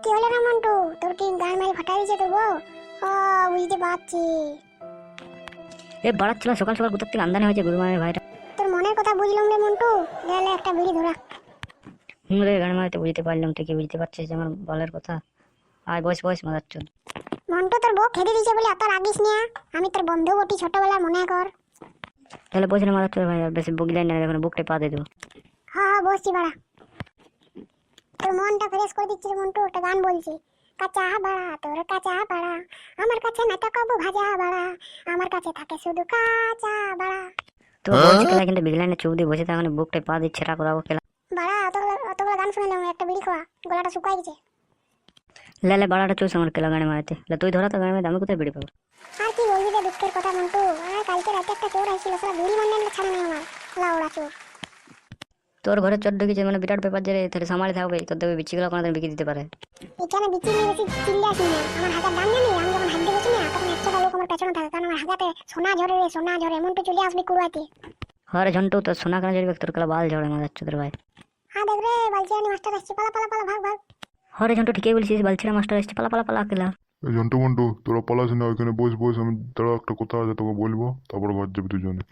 কি হলো না মন্টু, তোর কি গান মারি ফাটা দিয়েছে তোর বউ? ও, বুঝতে পারছি। এ বাড়াচ্ছিল সকাল সকাল কোথার থেকে আমদানি হয়েছে গুরুমানের ভাইটা। তোর মনের কথা বুঝলাম রে মন্টু, গেলে একটা বিড়ি ধরা। রে গান মারিতে বুঝতে পারলাম, ঠিকই বুঝতে পারছিস আমার বলের কথা। আয় বয়স বয়স মাদার চল। মন্টু, তোর বউ খেতে দিয়েছে বলে এত রাগিস না। আমি তোর বন্ধু বটি, ছোটবেলার মনে কর। তাহলে বসে না মাদার চল ভাই, আর বেশি বগিলাই না, এখন বুকটা পা দিয়ে দেবো। হ্যাঁ বসছি বাড়া। তোর মনটা ফ্রেশ করে দিচ্ছি রে মন্টু, একটা গান বলছি। কাঁচা বাড়া তোর কাঁচা বাড়া, আমার কাছে না তো কবু ভাজা বাড়া, আমার কাছে থাকে শুধু কাঁচা বাড়া। তো বলছি খেলা কিন্তু বিগলাইনে চুপ দিয়ে বসে থাকা, বুকটা পা দিয়ে ছেঁড়া করাবো খেলা। বাড়া অতগুলো গান শুনে একটা বিড়ি খাওয়া, গলাটা শুকাই গেছে। লেলে বাড়াটা চুষ আমার খেলা গানে মারাতে, তুই ধরা তো গানে আমি কোথায় বেড়ে পাবো। আর কি বলবি রে দুঃখের কথা মন্টু, আর কালকে রাতে একটা চোর আসছিল, সারা বিড়ি বান্ডেল ছাড়া নেই আমার, লাউড়া চোর। তোর ঘরে চোর ঢুকেছে মানে বিরাট ব্যাপার, যে তাহলে সামালি থাকবে, তোর দেখবে বিচিগুলো কোনোদিন বিক্রি দিতে পারে। এখানে বিচি নিয়ে বেশি চিল্লে আসি না, আমার হাতের দাম জানি, আমি যখন হাত দিয়ে বসি না তখন 100টা লোক আমার পেছনে থাকে, কারণ আমার হাতে সোনা ঝরে রে সোনা ঝরে, মন্টু চলে আসবি কুড়াইতে। হরে ঝন্টু তোর সোনা কেন জড়বে, তোর খেলা বাল ঝড়ে মাদার চোদের ভাই। হ্যাঁ দেখ রে, বালচিয়ানি মাস্টার আসছে, পালা পালা পালা, ভাগ ভাগ। হরে ঝন্টু ঠিকই বলছিস, বালছিরা মাস্টার এসছে, পালা পালা পালা খেলা। এই জন্টু মন্টু, তোরা পালাস না, ওইখানে বস বস, আমি দাঁড়া একটা কথা আছে তোকে বলবো, তারপর ঘর যাবি দুজনে।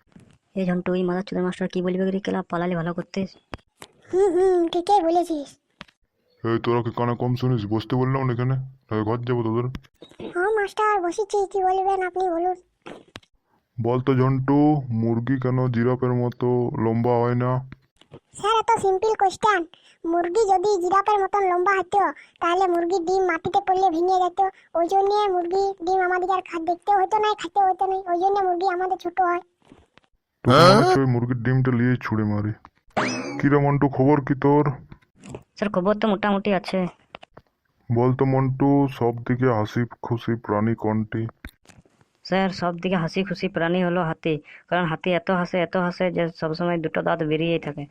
এই ঝন্টু ওই মাদার চোদের মাস্টার কি বলবে রে, খেলা পালালে ভালো করতে। ঠিকই বলেছিস। এই তোরা কি কানে কম শুনিস? বসতে বললাম না এখানে, নাহলে ঘর যাবো তোদের। হ্যাঁ মাস্টার বসেছি, কি বলবেন আপনি বলুন। বলতো জন্টু, মুরগি কেন জিরাফের মতো লম্বা হয় না? স্যার এত সিম্পল কোশ্চেন। মুরগি যদি জিরাফের মতন লম্বা হতো তাহলে মুরগির ডিম মাটিতে পড়লে ভেঙে যেত, ওই জন্য মুরগি ডিম আমাদের আর দেখতেও হতো না, খেতেও হতো না, ওই জন্য মুরগি আমাদের ছোট হয়। তো মনে হচ্ছে ওই মুরগির ডিমটা নিয়ে ছুঁড়ে মারি। কিরে মন্টু, খবর কি তোর? স্যার খবর তো মোটামুটি আছে। বলতো মন্টু, সব দিকে হাসি খুশি প্রাণী কোনটি? স্যার সব দিকে হাসি খুশি প্রাণী হলো হাতি, কারণ হাতি এত হাসে যে সবসময় দুটো দাঁত বেরিয়েই থাকে।